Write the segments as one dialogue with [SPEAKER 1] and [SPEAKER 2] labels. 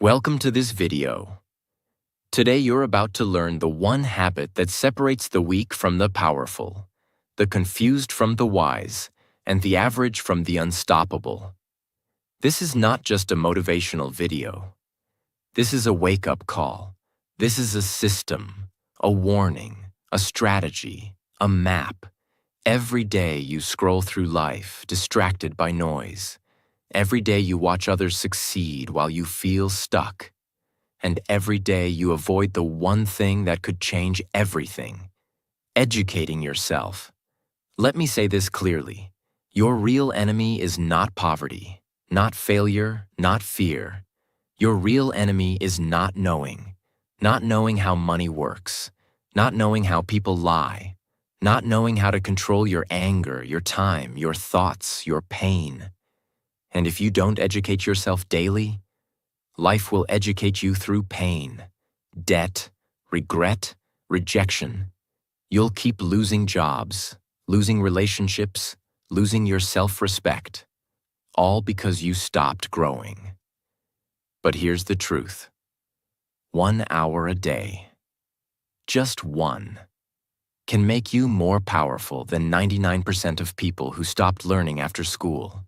[SPEAKER 1] Welcome to this video. Today you're about to learn the one habit that separates the weak from the powerful, the confused from the wise, and the average from the unstoppable. This is not just a motivational video. This is a wake-up call. This is a system, a warning, a strategy, a map. Every day you scroll through life, distracted by noise. Every day you watch others succeed while you feel stuck. And every day you avoid the one thing that could change everything: educating yourself. Let me say this clearly. Your real enemy is not poverty, not failure, not fear. Your real enemy is not knowing how money works, not knowing how people lie, not knowing how to control your anger, your time, your thoughts, your pain. And if you don't educate yourself daily, life will educate you through pain, debt, regret, rejection. You'll keep losing jobs, losing relationships, losing your self-respect, all because you stopped growing. But here's the truth. 1 hour a day, just one, can make you more powerful than 99% of people who stopped learning after school.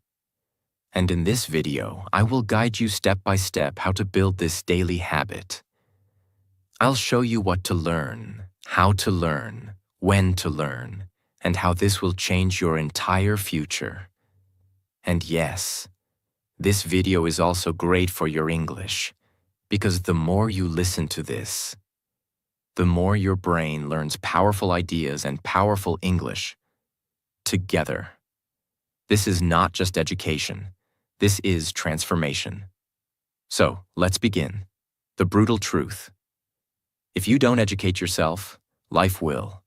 [SPEAKER 1] And in this video, I will guide you step by step how to build this daily habit. I'll show you what to learn, how to learn, when to learn, and how this will change your entire future. And yes, this video is also great for your English, because the more you listen to this, the more your brain learns powerful ideas and powerful English together. This is not just education. This is transformation. So, let's begin. The brutal truth. If you don't educate yourself, life will.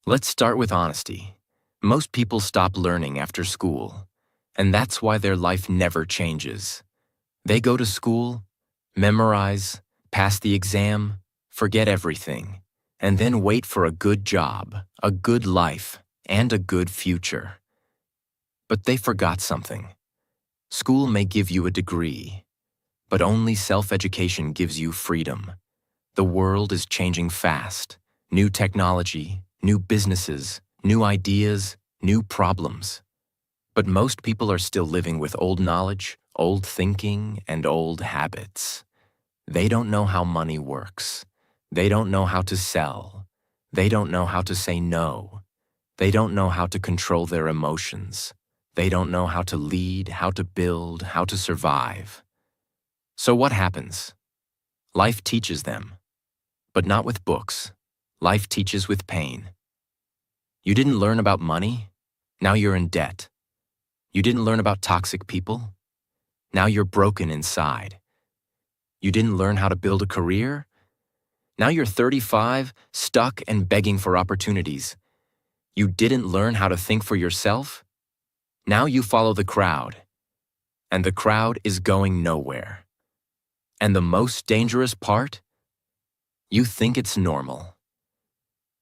[SPEAKER 1] Let's start with honesty. Most people stop learning after school, and that's why their life never changes. They go to school, memorize, pass the exam, forget everything, and then wait for a good job, a good life, and a good future. But they forgot something. School may give you a degree, but only self-education gives you freedom. The world is changing fast. New technology, new businesses, new ideas, new problems. But most people are still living with old knowledge, old thinking, and old habits. They don't know how money works. They don't know how to sell. They don't know how to say no. They don't know how to control their emotions. They don't know how to lead, how to build, how to survive. So what happens? Life teaches them, but not with books. Life teaches with pain. You didn't learn about money? Now you're in debt. You didn't learn about toxic people? Now you're broken inside. You didn't learn how to build a career? Now you're 35, stuck and begging for opportunities. You didn't learn how to think for yourself? Now you follow the crowd, and the crowd is going nowhere. And the most dangerous part? You think it's normal.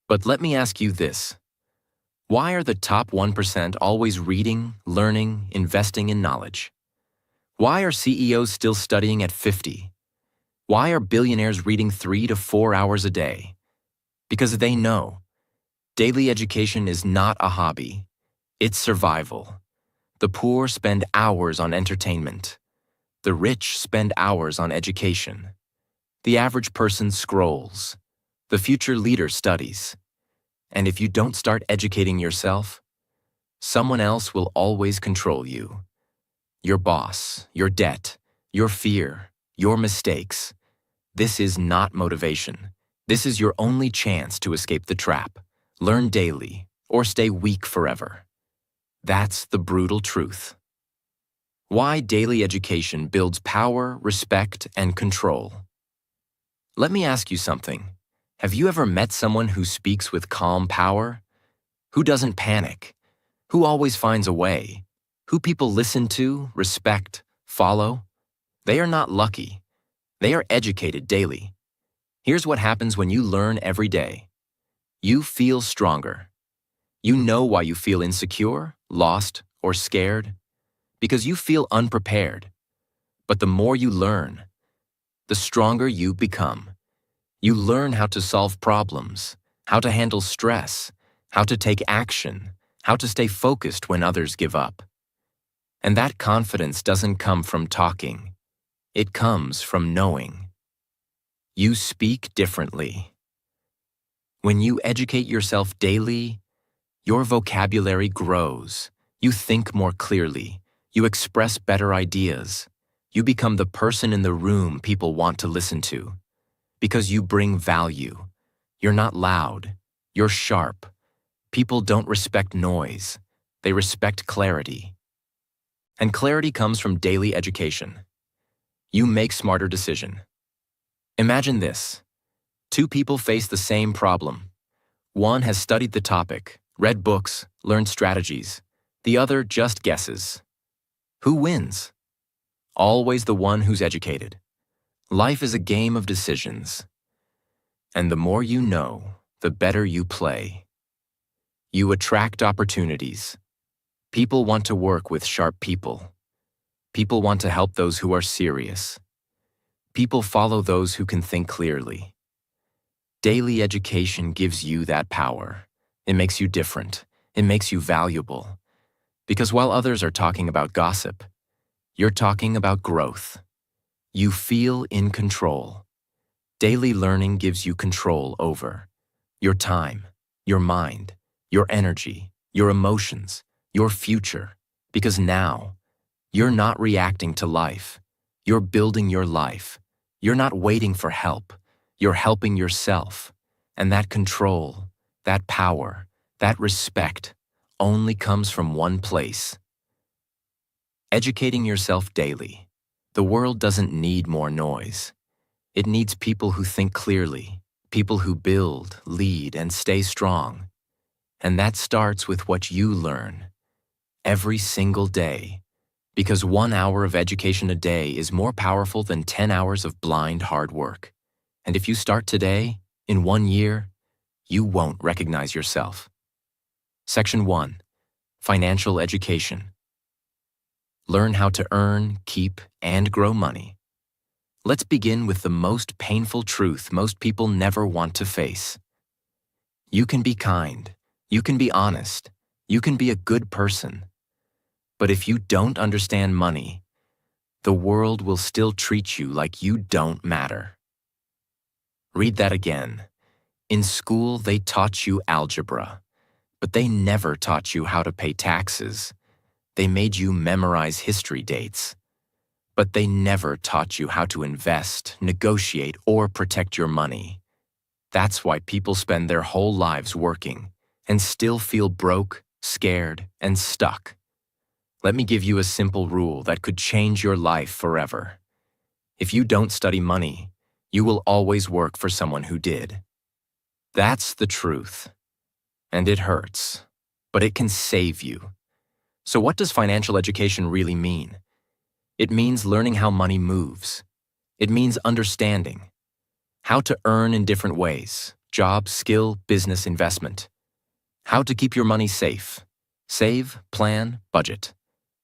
[SPEAKER 1] But let me ask you this. Why are the top 1% always reading, learning, investing in knowledge? Why are CEOs still studying at 50? Why are billionaires reading 3 to 4 hours a day? Because they know daily education is not a hobby, it's survival. The poor spend hours on entertainment. The rich spend hours on education. The average person scrolls. The future leader studies. And if you don't start educating yourself, someone else will always control you. Your boss, your debt, your fear, your mistakes. This is not motivation. This is your only chance to escape the trap. Learn daily or stay weak forever. That's the brutal truth. Why daily education builds power, respect, and control. Let me ask you something. Have you ever met someone who speaks with calm power? Who doesn't panic? Who always finds a way? Who people listen to, respect, follow? They are not lucky. They are educated daily. Here's what happens when you learn every day. You feel stronger. You know why you feel insecure, lost, or scared? Because you feel unprepared. But the more you learn, the stronger you become. You learn how to solve problems, how to handle stress, how to take action, how to stay focused when others give up. And that confidence doesn't come from talking. It comes from knowing. You speak differently. When you educate yourself daily, your vocabulary grows. You think more clearly. You express better ideas. You become the person in the room people want to listen to. Because you bring value. You're not loud. You're sharp. People don't respect noise. They respect clarity. And clarity comes from daily education. You make smarter decisions. Imagine this. Two people face the same problem. One has studied the topic, read books, learned strategies. The other just guesses. Who wins? Always the one who's educated. Life is a game of decisions. And the more you know, the better you play. You attract opportunities. People want to work with sharp people. People want to help those who are serious. People follow those who can think clearly. Daily education gives you that power. It makes you different. It makes you valuable. Because while others are talking about gossip, you're talking about growth. You feel in control. Daily learning gives you control over your time, your mind, your energy, your emotions, your future. Because now, you're not reacting to life. You're building your life. You're not waiting for help. You're helping yourself. And that control, that power, that respect only comes from one place. Educating yourself daily. The world doesn't need more noise. It needs people who think clearly, people who build, lead, and stay strong. And that starts with what you learn every single day. Because 1 hour of education a day is more powerful than 10 hours of blind hard work. And if you start today, in 1 year, you won't recognize yourself. Section 1. Financial education. Learn how to earn, keep, and grow money. Let's begin with the most painful truth most people never want to face. You can be kind. You can be honest. You can be a good person. But if you don't understand money, the world will still treat you like you don't matter. Read that again. In school, they taught you algebra, but they never taught you how to pay taxes. They made you memorize history dates, but they never taught you how to invest, negotiate, or protect your money. That's why people spend their whole lives working and still feel broke, scared, and stuck. Let me give you a simple rule that could change your life forever. If you don't study money, you will always work for someone who did. That's the truth. And it hurts, but it can save you. So what does financial education really mean? It means learning how money moves. It means understanding how to earn in different ways: job, skill, business, investment. How to keep your money safe, save, plan, budget.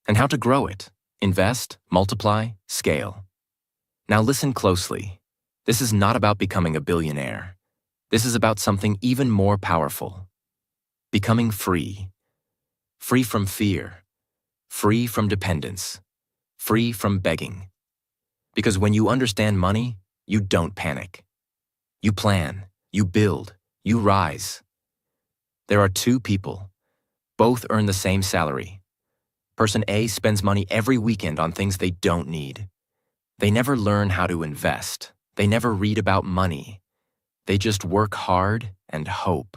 [SPEAKER 1] And how to grow it, invest, multiply, scale. Now listen closely. This is not about becoming a billionaire. This is about something even more powerful. Becoming free. Free from fear. Free from dependence. Free from begging. Because when you understand money, you don't panic. You plan, you build, you rise. There are two people. Both earn the same salary. Person A spends money every weekend on things they don't need. They never learn how to invest. They never read about money. They just work hard and hope.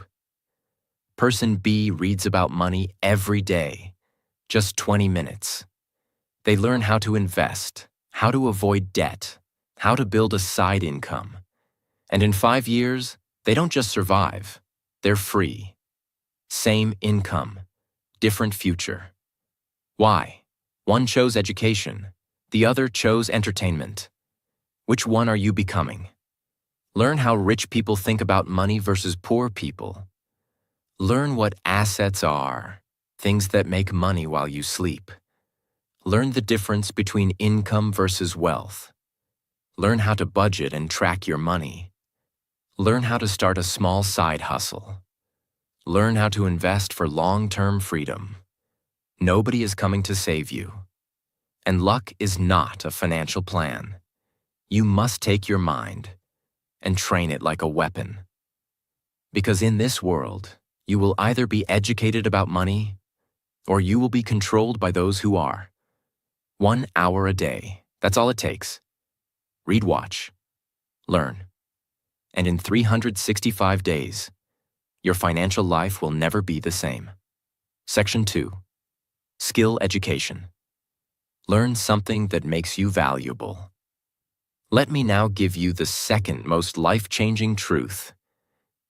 [SPEAKER 1] Person B reads about money every day, just 20 minutes. They learn how to invest, how to avoid debt, how to build a side income. And in 5 years, they don't just survive, they're free. Same income, different future. Why? One chose education, the other chose entertainment. Which one are you becoming? Learn how rich people think about money versus poor people. Learn what assets are, things that make money while you sleep. Learn the difference between income versus wealth. Learn how to budget and track your money. Learn how to start a small side hustle. Learn how to invest for long-term freedom. Nobody is coming to save you. And luck is not a financial plan. You must take your mind and train it like a weapon. Because in this world, you will either be educated about money or you will be controlled by those who are. 1 hour a day, that's all it takes. Read, watch, learn. And in 365 days, your financial life will never be the same. Section 2. Skill education. Learn something that makes you valuable. Let me now give you the second most life-changing truth.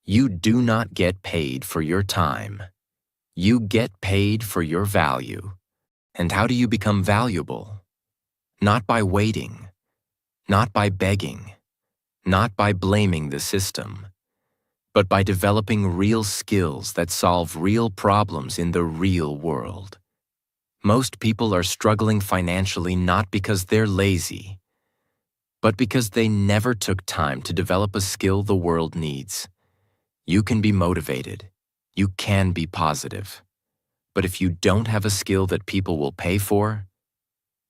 [SPEAKER 1] You do not get paid for your time. You get paid for your value. And how do you become valuable? Not by waiting, not by begging, not by blaming the system, but by developing real skills that solve real problems in the real world. Most people are struggling financially not because they're lazy, but because they never took time to develop a skill the world needs. You can be motivated. You can be positive. But if you don't have a skill that people will pay for,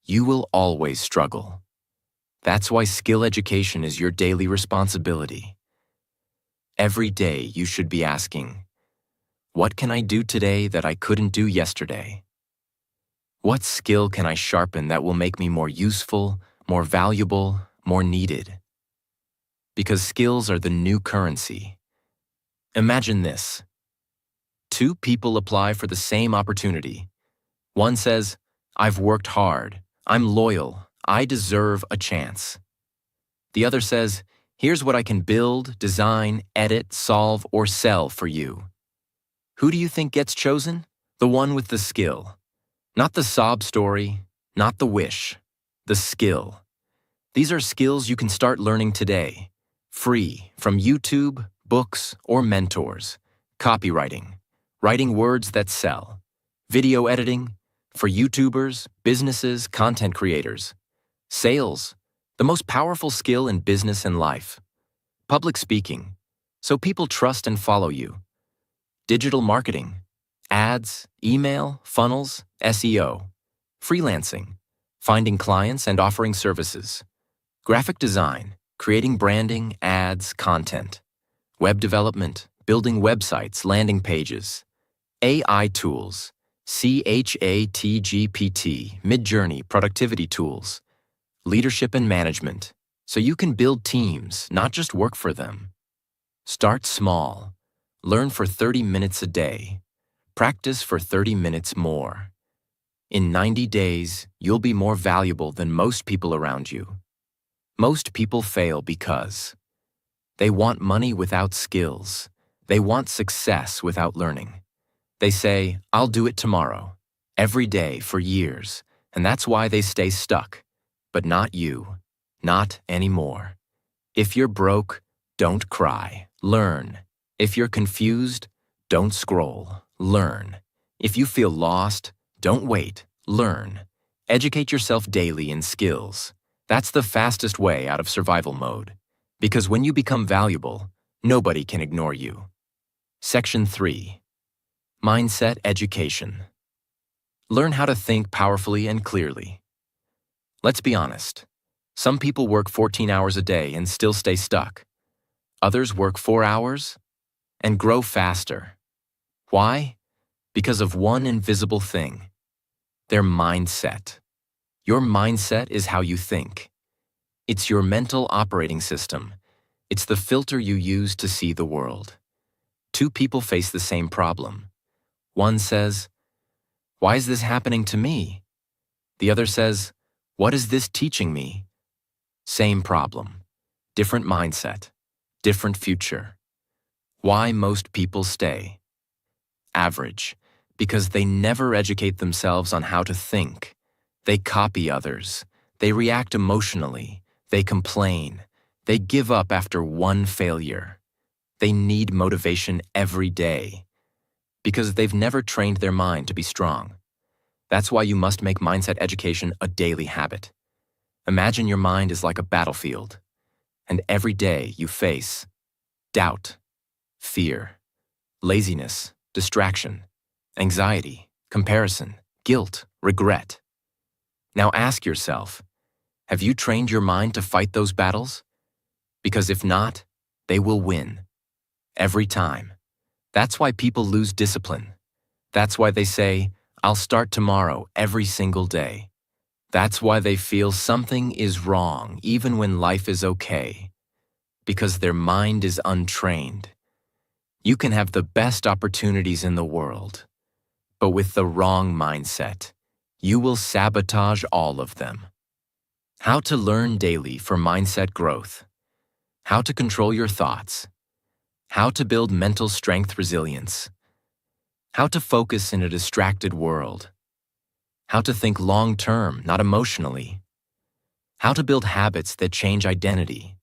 [SPEAKER 1] you will always struggle. That's why skill education is your daily responsibility. Every day you should be asking, what can I do today that I couldn't do yesterday? What skill can I sharpen that will make me more useful, more valuable, more needed? Because skills are the new currency. Imagine this. 2 people apply for the same opportunity. One says, I've worked hard, I'm loyal, I deserve a chance. The other says, here's what I can build, design, edit, solve, or sell for you. Who do you think gets chosen? The one with the skill. Not the sob story, not the wish, the skill. These are skills you can start learning today, free from YouTube, books, or mentors. Copywriting, writing words that sell. Video editing, for YouTubers, businesses, content creators. Sales, the most powerful skill in business and life. Public speaking, so people trust and follow you. Digital marketing, ads, email, funnels, SEO. Freelancing, finding clients and offering services. Graphic design, creating branding, ads, content. Web development, building websites, landing pages. AI tools, ChatGPT, Midjourney, productivity tools. Leadership and management, so you can build teams, not just work for them. Start small. Learn for 30 minutes a day. Practice for 30 minutes more. In 90 days, you'll be more valuable than most people around you. Most people fail because they want money without skills. They want success without learning. They say, I'll do it tomorrow, every day for years, and that's why they stay stuck. But not you, not anymore. If you're broke, don't cry, learn. If you're confused, don't scroll, learn. If you feel lost, don't wait, learn. Educate yourself daily in skills. That's the fastest way out of survival mode. Because when you become valuable, nobody can ignore you. Section 3. Mindset education. Learn how to think powerfully and clearly. Let's be honest. Some people work 14 hours a day and still stay stuck. Others work 4 hours and grow faster. Why? Because of one invisible thing: their mindset. Your mindset is how you think. It's your mental operating system. It's the filter you use to see the world. 2 people face the same problem. One says, why is this happening to me? The other says, what is this teaching me? Same problem, different mindset, different future. Why most people stay? Average, because they never educate themselves on how to think. They copy others. They react emotionally. They complain. They give up after one failure. They need motivation every day because they've never trained their mind to be strong. That's why you must make mindset education a daily habit. Imagine your mind is like a battlefield, and every day you face doubt, fear, laziness, distraction, anxiety, comparison, guilt, regret. Now ask yourself, have you trained your mind to fight those battles? Because if not, they will win. Every time. That's why people lose discipline. That's why they say, I'll start tomorrow every single day. That's why they feel something is wrong even when life is okay. Because their mind is untrained. You can have the best opportunities in the world, but with the wrong mindset, you will sabotage all of them. How to learn daily for mindset growth. How to control your thoughts. How to build mental strength resilience. How to focus in a distracted world. How to think long-term, not emotionally. How to build habits that change identity.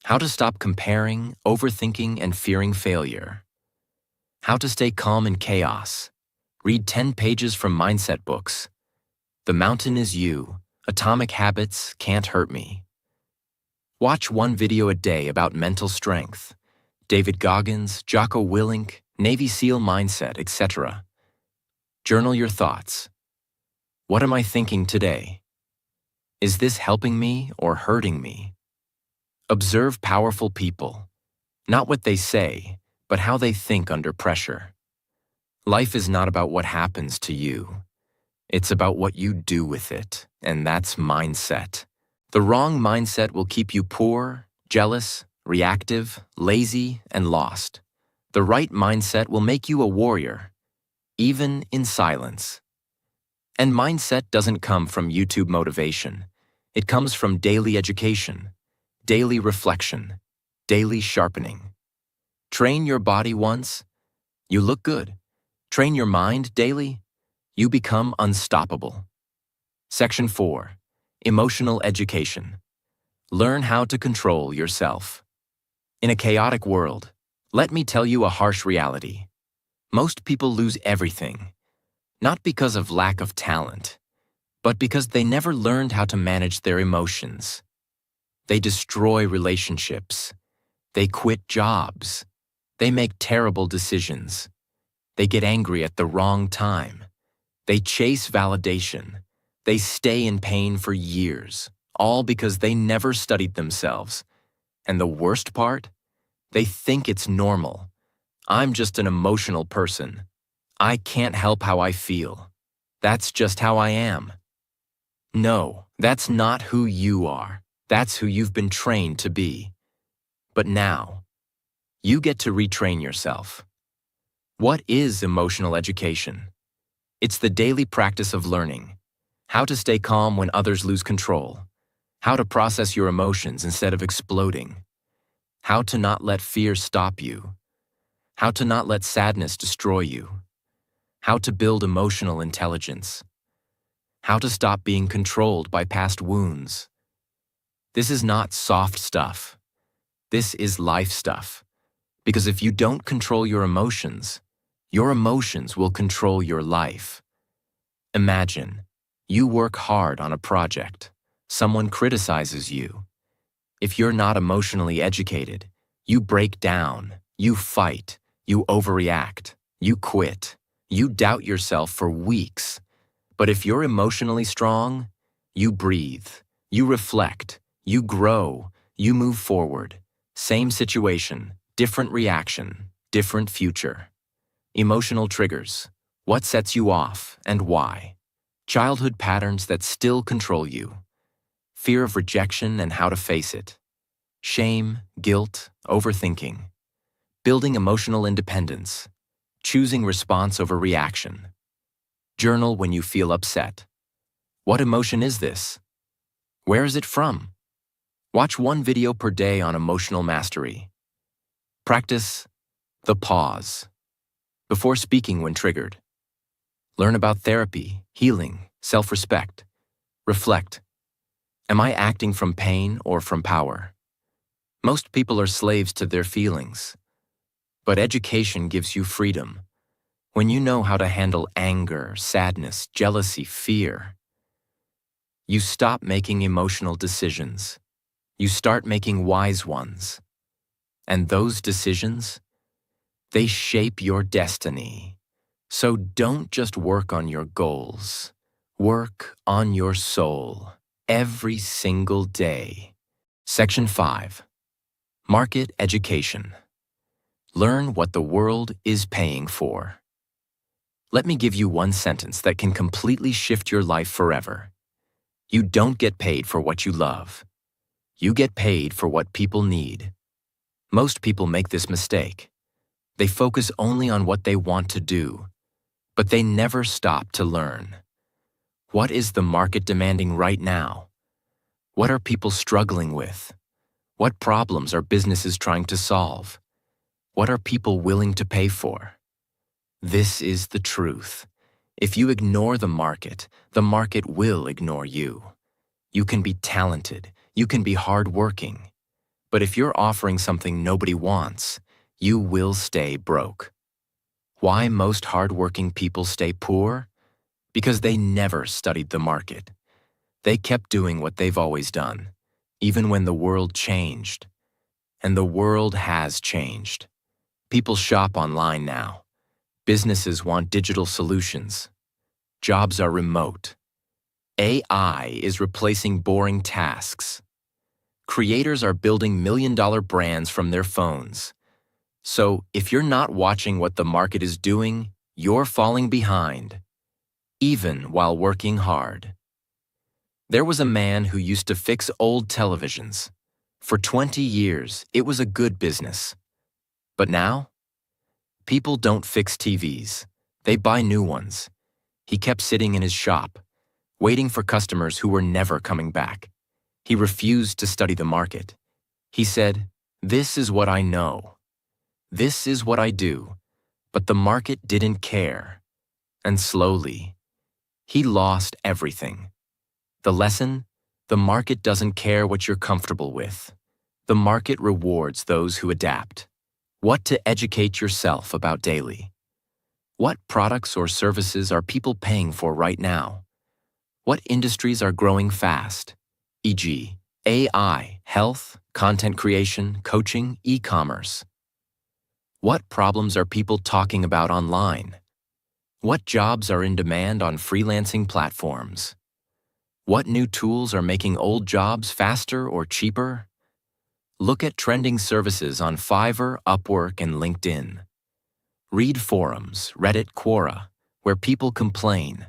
[SPEAKER 1] How to stop comparing, overthinking, and fearing failure. How to stay calm in chaos. Read 10 pages from mindset books. The Mountain is You. Atomic Habits Can't Hurt Me. Watch one video a day about mental strength. David Goggins, Jocko Willink, Navy SEAL mindset, etc. Journal your thoughts. What am I thinking today? Is this helping me or hurting me? Observe powerful people. Not what they say, but how they think under pressure. Life is not about what happens to you. It's about what you do with it, and that's mindset. The wrong mindset will keep you poor, jealous, reactive, lazy, and lost. The right mindset will make you a warrior, even in silence. And mindset doesn't come from YouTube motivation. It comes from daily education, daily reflection, daily sharpening. Train your body once, you look good. Train your mind daily, you become unstoppable. Section 4. Emotional education. Learn how to control yourself. In a chaotic world, let me tell you a harsh reality. Most people lose everything, not because of lack of talent, but because they never learned how to manage their emotions. They destroy relationships. They quit jobs. They make terrible decisions. They get angry at the wrong time. They chase validation. They stay in pain for years, all because they never studied themselves. And the worst part? They think it's normal. I'm just an emotional person. I can't help how I feel. That's just how I am. No, that's not who you are. That's who you've been trained to be. But now, you get to retrain yourself. What is emotional education? It's the daily practice of learning. How to stay calm when others lose control. How to process your emotions instead of exploding. How to not let fear stop you. How to not let sadness destroy you. How to build emotional intelligence. How to stop being controlled by past wounds. This is not soft stuff. This is life stuff. Because if you don't control your emotions will control your life. Imagine, you work hard on a project. Someone criticizes you. If you're not emotionally educated, you break down, you fight, you overreact, you quit, you doubt yourself for weeks. But if you're emotionally strong, you breathe, you reflect, you grow, you move forward. Same situation, different reaction, different future. Emotional triggers. What sets you off and why? Childhood patterns that still control you. Fear of rejection and how to face it. Shame, guilt, overthinking. Building emotional independence. Choosing response over reaction. Journal when you feel upset. What emotion is this? Where is it from? Watch one video per day on emotional mastery. Practice the pause before speaking when triggered. Learn about therapy, healing, self-respect. Reflect. Am I acting from pain or from power? Most people are slaves to their feelings. But education gives you freedom. When you know how to handle anger, sadness, jealousy, fear, You stop making emotional decisions. You start making wise ones. And those decisions, they shape your destiny. So don't just work on your goals. Work on your soul every single day. Section 5. Market Education. Learn what the world is paying for. Let me give you one sentence that can completely shift your life forever. You don't get paid for what you love. You get paid for what people need. Most people make this mistake. They focus only on what they want to do, but they never stop to learn. What is the market demanding right now? What are people struggling with? What problems are businesses trying to solve? What are people willing to pay for? This is the truth. If you ignore the market will ignore you. You can be talented, you can be hardworking, but if you're offering something nobody wants, you will stay broke. Why most hardworking people stay poor? Because they never studied the market. They kept doing what they've always done, even when the world changed. And the world has changed. People shop online now. Businesses want digital solutions. Jobs are remote. AI is replacing boring tasks. Creators are building million-dollar brands from their phones. So, if you're not watching what the market is doing, you're falling behind, even while working hard. There was a man who used to fix old televisions. For 20 years, it was a good business. But now, people don't fix TVs. They buy new ones. He kept sitting in his shop, waiting for customers who were never coming back. He refused to study the market. He said, "This is what I know. This is what I do." But the market didn't care. And slowly, he lost everything. The lesson? The market doesn't care what you're comfortable with. The market rewards those who adapt. What to educate yourself about daily. What products or services are people paying for right now? What industries are growing fast? E.g., AI, health, content creation, coaching, e-commerce. What problems are people talking about online? What jobs are in demand on freelancing platforms? What new tools are making old jobs faster or cheaper? Look at trending services on Fiverr, Upwork, and LinkedIn. Read forums, Reddit, Quora, where people complain.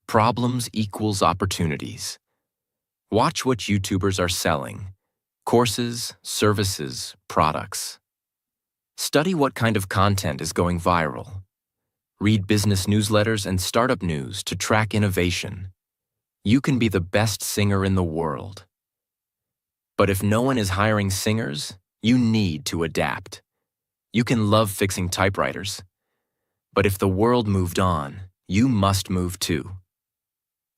[SPEAKER 1] Problems equals opportunities. Watch what YouTubers are selling. Courses, services, products. Study what kind of content is going viral. Read business newsletters and startup news to track innovation. You can be the best singer in the world. But if no one is hiring singers, you need to adapt. You can love fixing typewriters. But if the world moved on, you must move too.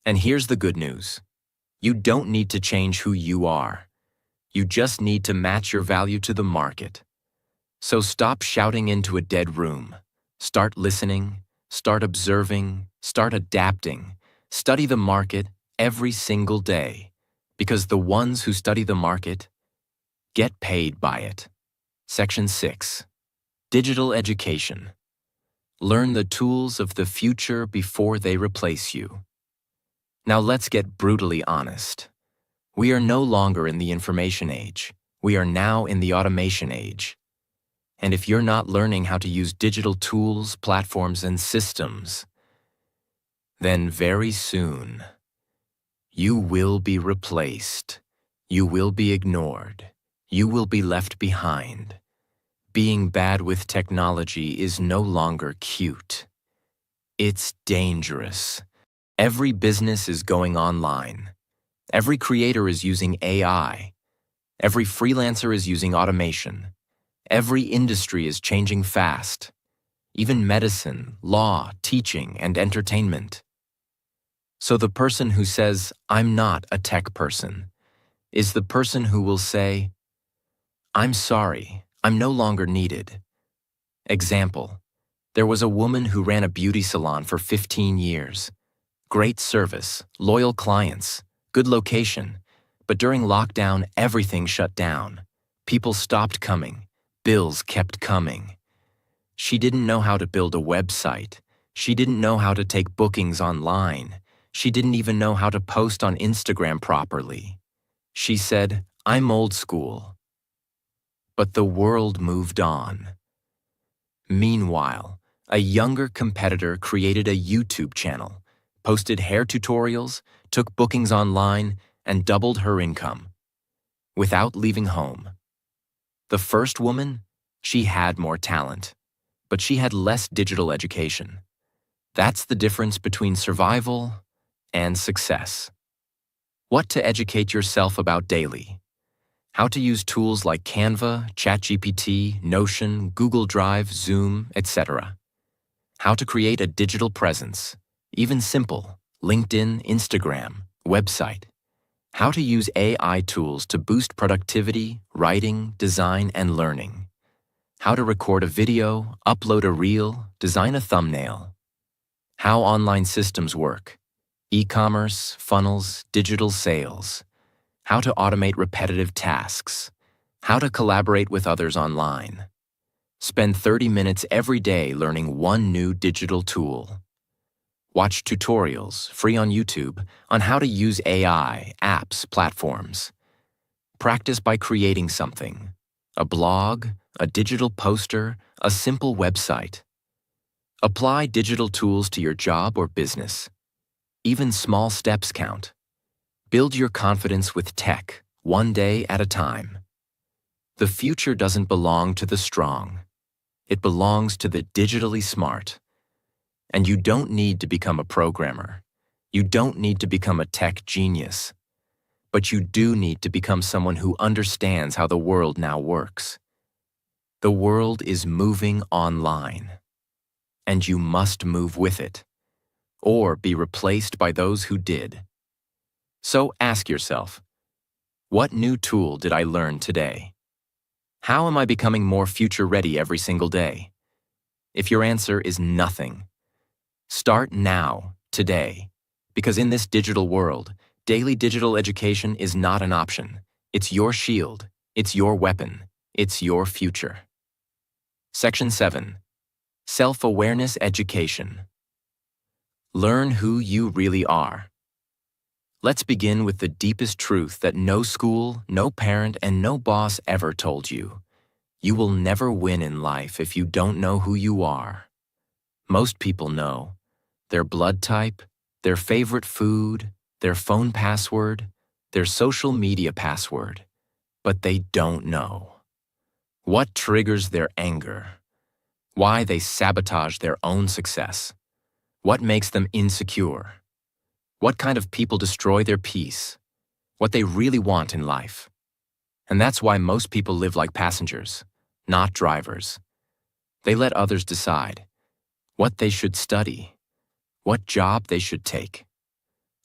[SPEAKER 1] And here's the good news. You don't need to change who you are. You just need to match your value to the market. So stop shouting into a dead room. Start listening, start observing, start adapting. Study the market every single day, because the ones who study the market get paid by it. Section 6. Digital Education. Learn the tools of the future before they replace you. Now let's get brutally honest. We are no longer in the information age. We are now in the automation age. And if you're not learning how to use digital tools, platforms, and systems, then very soon, you will be replaced. You will be ignored. You will be left behind. Being bad with technology is no longer cute. It's dangerous. Every business is going online. Every creator is using AI. Every freelancer is using automation. Every industry is changing fast. Even medicine, law, teaching, and entertainment. So the person who says, "I'm not a tech person," is the person who will say, "I'm sorry, I'm no longer needed." Example, there was a woman who ran a beauty salon for 15 years. Great service, loyal clients, Good location. But during lockdown, everything shut down. People stopped coming. Bills kept coming. She didn't know how to build a website. She didn't know how to take bookings online. She didn't even know how to post on Instagram properly. She said, "I'm old school." But the world moved on. Meanwhile, a younger competitor created a YouTube channel, posted hair tutorials, took bookings online, and doubled her income without leaving home. The first woman, she had more talent, but she had less digital education. That's the difference between survival and success. What to educate yourself about daily. How to use tools like Canva, ChatGPT, Notion, Google Drive, Zoom, etc. How to create a digital presence, even simple, LinkedIn, Instagram, website. How to use AI tools to boost productivity, writing, design, and learning. How to record a video, upload a reel, design a thumbnail. How online systems work. E-commerce, funnels, digital sales. How to automate repetitive tasks. How to collaborate with others online. Spend 30 minutes every day learning one new digital tool. Watch tutorials, free on YouTube, on how to use AI, apps, platforms. Practice by creating something. A blog, a digital poster, a simple website. Apply digital tools to your job or business. Even small steps count. Build your confidence with tech, one day at a time. The future doesn't belong to the strong. It belongs to the digitally smart. And you don't need to become a programmer. You don't need to become a tech genius. But you do need to become someone who understands how the world now works. The world is moving online. And you must move with it, or be replaced by those who did. So ask yourself, what new tool did I learn today? How am I becoming more future-ready every single day? If your answer is nothing, start now, today, because in this digital world, daily digital education is not an option. It's your shield, it's your weapon, it's your future. Section 7. Self-awareness education. Learn who you really are. Let's begin with the deepest truth that no school, no parent, and no boss ever told you. You will never win in life if you don't know who you are. Most people know their blood type, their favorite food, their phone password, their social media password, but they don't know what triggers their anger, why they sabotage their own success, what makes them insecure, what kind of people destroy their peace, what they really want in life. And that's why most people live like passengers, not drivers. They let others decide what they should study, what job they should take,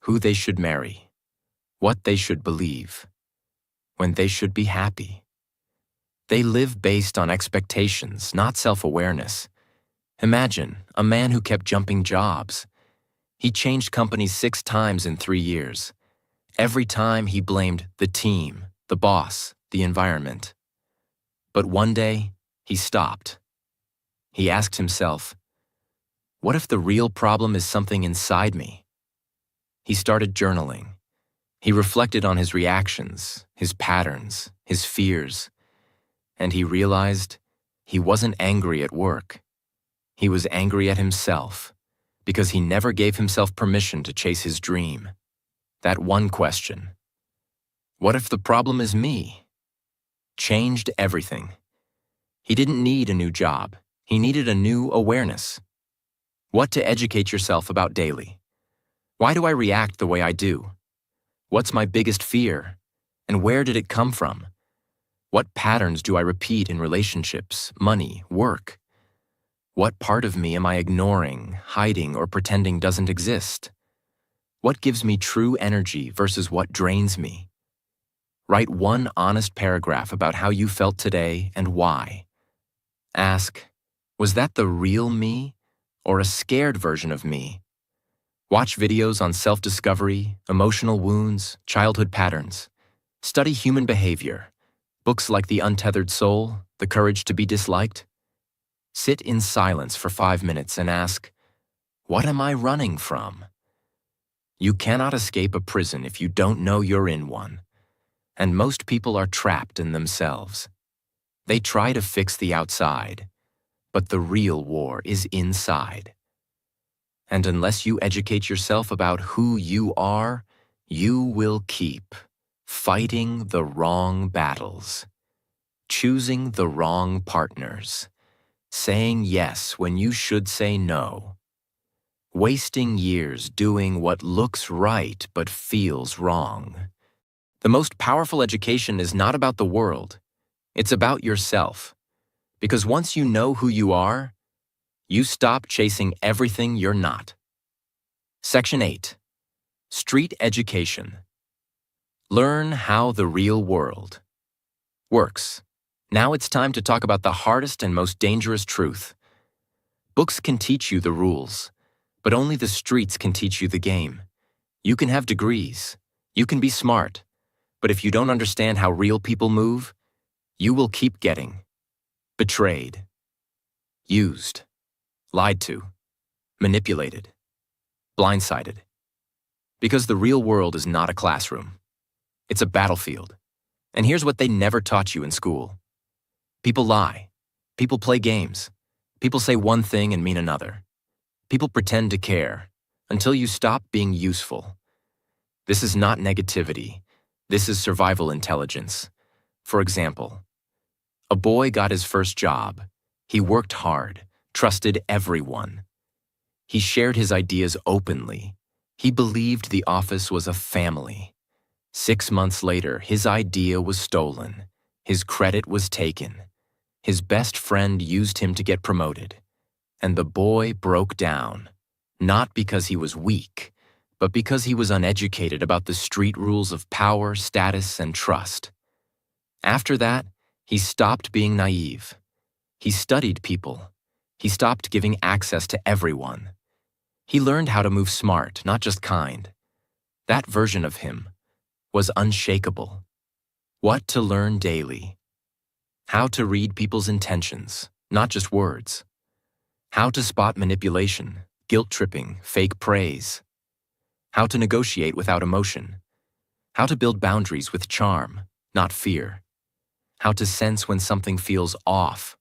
[SPEAKER 1] who they should marry, what they should believe, when they should be happy. They live based on expectations, not self-awareness. Imagine a man who kept jumping jobs. He changed companies 6 times in 3 years. Every time he blamed the team, the boss, the environment. But one day, he stopped. He asked himself, what if the real problem is something inside me? He started journaling. He reflected on his reactions, his patterns, his fears, and he realized he wasn't angry at work. He was angry at himself because he never gave himself permission to chase his dream. That one question, what if the problem is me? Changed everything. He didn't need a new job. He needed a new awareness. What to educate yourself about daily. Why do I react the way I do? What's my biggest fear? And where did it come from? What patterns do I repeat in relationships, money, work? What part of me am I ignoring, hiding, or pretending doesn't exist? What gives me true energy versus what drains me? Write one honest paragraph about how you felt today and why. Ask, was that the real me or a scared version of me? Watch videos on self-discovery, emotional wounds, childhood patterns. Study human behavior. Books like The Untethered Soul, The Courage to be Disliked. Sit in silence for 5 minutes and ask, what am I running from? You cannot escape a prison if you don't know you're in one. And most people are trapped in themselves. They try to fix the outside, but the real war is inside. And unless you educate yourself about who you are, you will keep fighting the wrong battles, choosing the wrong partners, saying yes when you should say no, wasting years doing what looks right but feels wrong. The most powerful education is not about the world, it's about yourself. Because once you know who you are, you stop chasing everything you're not. Section 8. Street Education. Learn how the real world works. Now it's time to talk about the hardest and most dangerous truth. Books can teach you the rules, but only the streets can teach you the game. You can have degrees, you can be smart, but if you don't understand how real people move, you will keep getting betrayed, used, lied to, manipulated, blindsided. Because the real world is not a classroom. It's a battlefield. And here's what they never taught you in school. People lie. People play games. People say one thing and mean another. People pretend to care until you stop being useful. This is not negativity. This is survival intelligence. For example, a boy got his first job. He worked hard, trusted everyone. He shared his ideas openly. He believed the office was a family. 6 months later, his idea was stolen. His credit was taken. His best friend used him to get promoted. And the boy broke down, not because he was weak, but because he was uneducated about the street rules of power, status, and trust. After that, he stopped being naive. He studied people. He stopped giving access to everyone. He learned how to move smart, not just kind. That version of him was unshakable. What to learn daily. How to read people's intentions, not just words. How to spot manipulation, guilt-tripping, fake praise. How to negotiate without emotion. How to build boundaries with charm, not fear. How to sense when something feels off.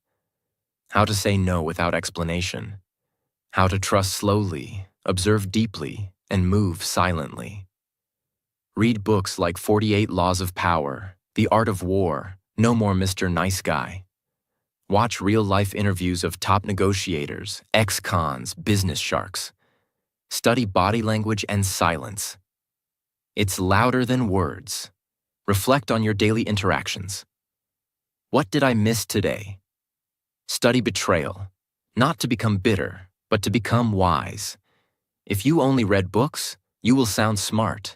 [SPEAKER 1] How to say no without explanation. How to trust slowly, observe deeply, and move silently. Read books like 48 Laws of Power, The Art of War, No More Mr. Nice Guy. Watch real-life interviews of top negotiators, ex-cons, business sharks. Study body language and silence. It's louder than words. Reflect on your daily interactions. What did I miss today? Study betrayal, not to become bitter, but to become wise. If you only read books, you will sound smart.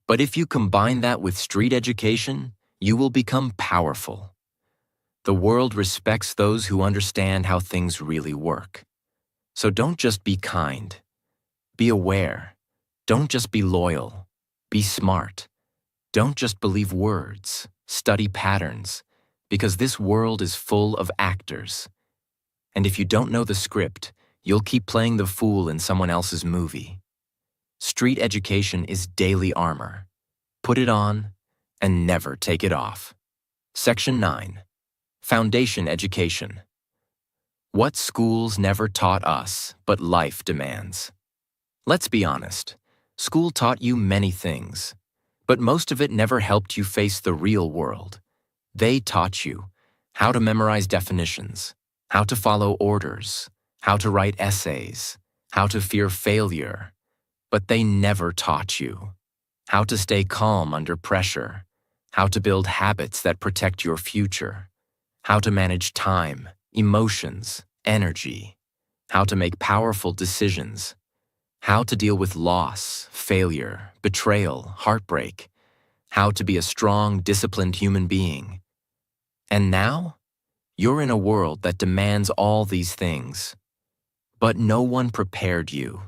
[SPEAKER 1] But if you combine that with street education, you will become powerful. The world respects those who understand how things really work. So don't just be kind. Be aware. Don't just be loyal. Be smart. Don't just believe words. Study patterns. Because this world is full of actors. And if you don't know the script, you'll keep playing the fool in someone else's movie. Street education is daily armor. Put it on and never take it off. Section 9. Foundation Education. What schools never taught us, but life demands. Let's be honest. School taught you many things, but most of it never helped you face the real world. They taught you how to memorize definitions, how to follow orders, how to write essays, how to fear failure, but they never taught you how to stay calm under pressure, how to build habits that protect your future, how to manage time, emotions, energy, how to make powerful decisions, how to deal with loss, failure, betrayal, heartbreak, how to be a strong, disciplined human being. And now, you're in a world that demands all these things, but no one prepared you.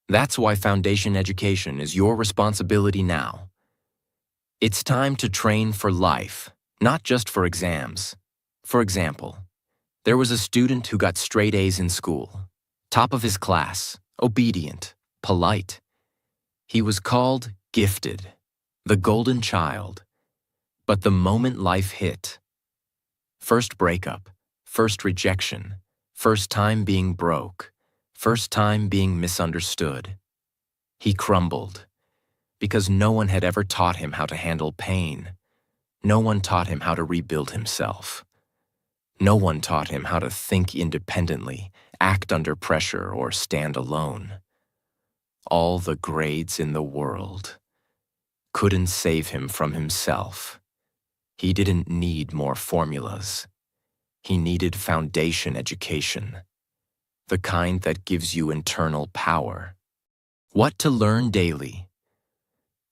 [SPEAKER 1] That's why foundation education is your responsibility now. It's time to train for life, not just for exams. For example, there was a student who got straight A's in school, top of his class, obedient, polite. He was called gifted, the golden child. But the moment life hit, first breakup, first rejection, first time being broke, first time being misunderstood, he crumbled because no one had ever taught him how to handle pain. No one taught him how to rebuild himself. No one taught him how to think independently, act under pressure, or stand alone. All the grades in the world couldn't save him from himself. He didn't need more formulas. He needed foundation education, the kind that gives you internal power. What to learn daily.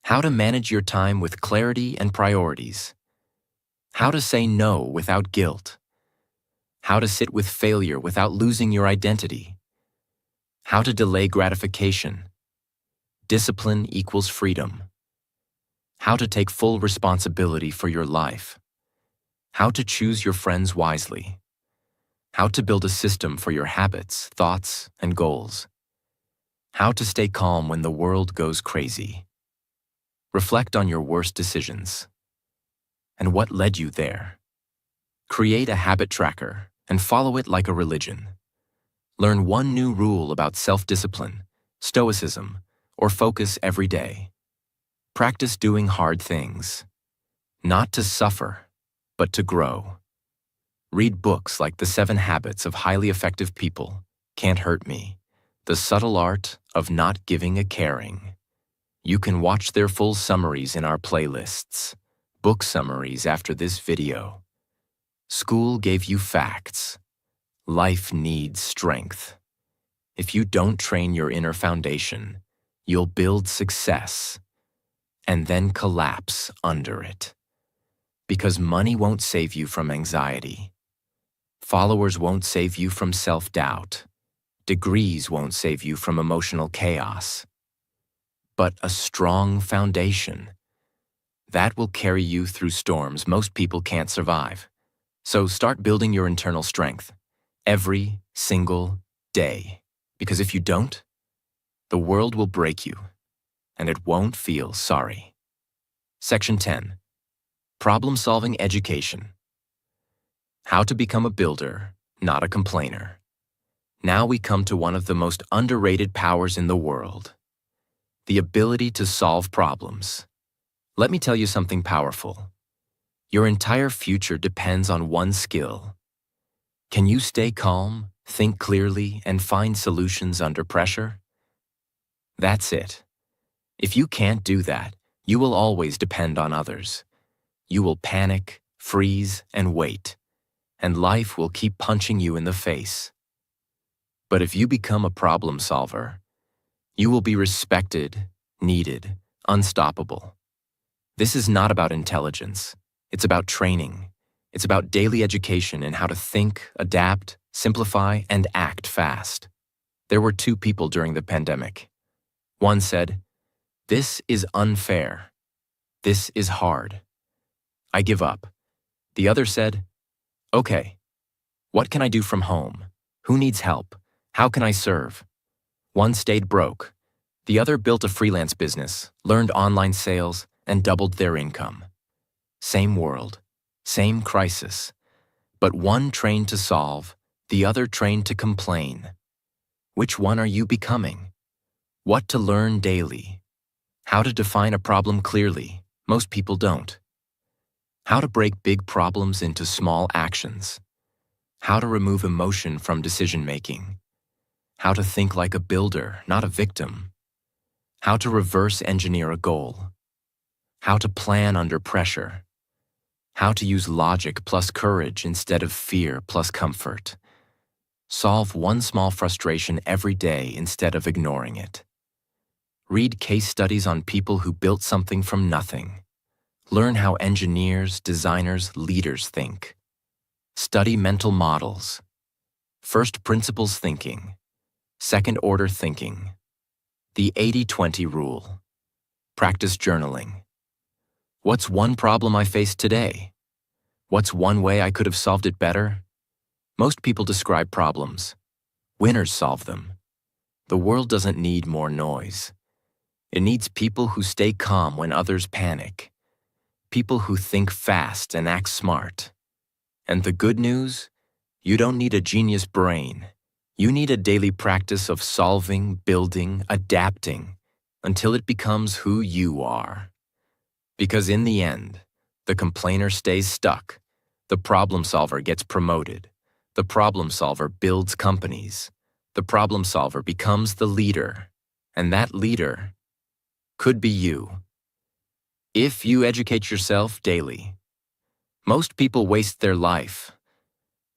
[SPEAKER 1] How to manage your time with clarity and priorities. How to say no without guilt. How to sit with failure without losing your identity. How to delay gratification. Discipline equals freedom. How to take full responsibility for your life. How to choose your friends wisely. How to build a system for your habits, thoughts, and goals. How to stay calm when the world goes crazy. Reflect on your worst decisions and what led you there. Create a habit tracker and follow it like a religion. Learn one new rule about self-discipline, stoicism, or focus every day. Practice doing hard things, not to suffer, but to grow. Read books like The 7 Habits of Highly Effective People, Can't Hurt Me, The Subtle Art of Not Giving a Caring. You can watch their full summaries in our playlists, book summaries after this video. School gave you facts. Life needs strength. If you don't train your inner foundation, you'll build success and then collapse under it. Because money won't save you from anxiety. Followers won't save you from self-doubt. Degrees won't save you from emotional chaos. But a strong foundation, that will carry you through storms most people can't survive. So start building your internal strength every single day. Because if you don't, the world will break you, and it won't feel sorry. Section 10. Problem-solving education. How to become a builder, not a complainer. Now we come to one of the most underrated powers in the world. The ability to solve problems. Let me tell you something powerful. Your entire future depends on one skill. Can you stay calm, think clearly, and find solutions under pressure? That's it. If you can't do that, you will always depend on others. You will panic, freeze, and wait, and life will keep punching you in the face. But if you become a problem solver, you will be respected, needed, unstoppable. This is not about intelligence. It's about training. It's about daily education in how to think, adapt, simplify, and act fast. There were 2 people during the pandemic. One said, "This is unfair. This is hard. I give up." The other said, "Okay, what can I do from home? Who needs help? How can I serve?" One stayed broke. The other built a freelance business, learned online sales, and doubled their income. Same world, same crisis, but one trained to solve, the other trained to complain. Which one are you becoming? What to learn daily? How to define a problem clearly? Most people don't. How to break big problems into small actions? How to remove emotion from decision-making? How to think like a builder, not a victim? How to reverse engineer a goal? How to plan under pressure? How to use logic plus courage instead of fear plus comfort? Solve one small frustration every day instead of ignoring it. Read case studies on people who built something from nothing. Learn how engineers, designers, leaders think. Study mental models. First principles thinking. Second order thinking. The 80-20 rule. Practice journaling. What's one problem I faced today? What's one way I could have solved it better? Most people describe problems. Winners solve them. The world doesn't need more noise. It needs people who stay calm when others panic. People who think fast and act smart. And the good news? You don't need a genius brain. You need a daily practice of solving, building, adapting, until it becomes who you are. Because in the end, the complainer stays stuck. The problem solver gets promoted. The problem solver builds companies. The problem solver becomes the leader. And that leader could be you. If you educate yourself daily. Most people waste their life.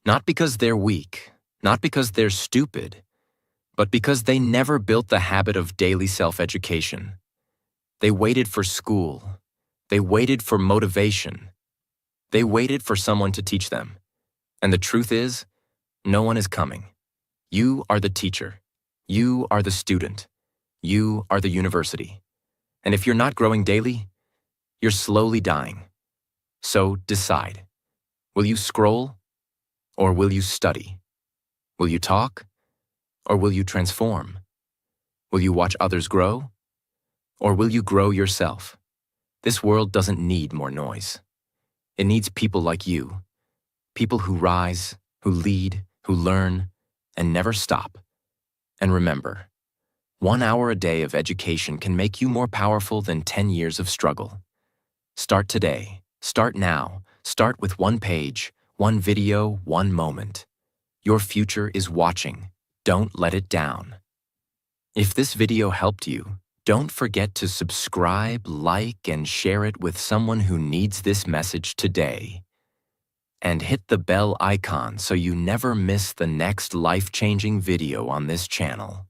[SPEAKER 1] Not because they're weak, not because they're stupid, but because they never built the habit of daily self-education. They waited for school. They waited for motivation. They waited for someone to teach them. And the truth is, no one is coming. You are the teacher. You are the student. You are the university. And if you're not growing daily, you're slowly dying. So decide. Will you scroll? Or will you study? Will you talk? Or will you transform? Will you watch others grow? Or will you grow yourself? This world doesn't need more noise. It needs people like you. People who rise, who lead, who learn, and never stop. And remember, 1 hour a day of education can make you more powerful than 10 years of struggle. Start today. Start now. Start with one page, one video, one moment. Your future is watching. Don't let it down. If this video helped you, don't forget to subscribe, like, and share it with someone who needs this message today. And hit the bell icon so you never miss the next life-changing video on this channel.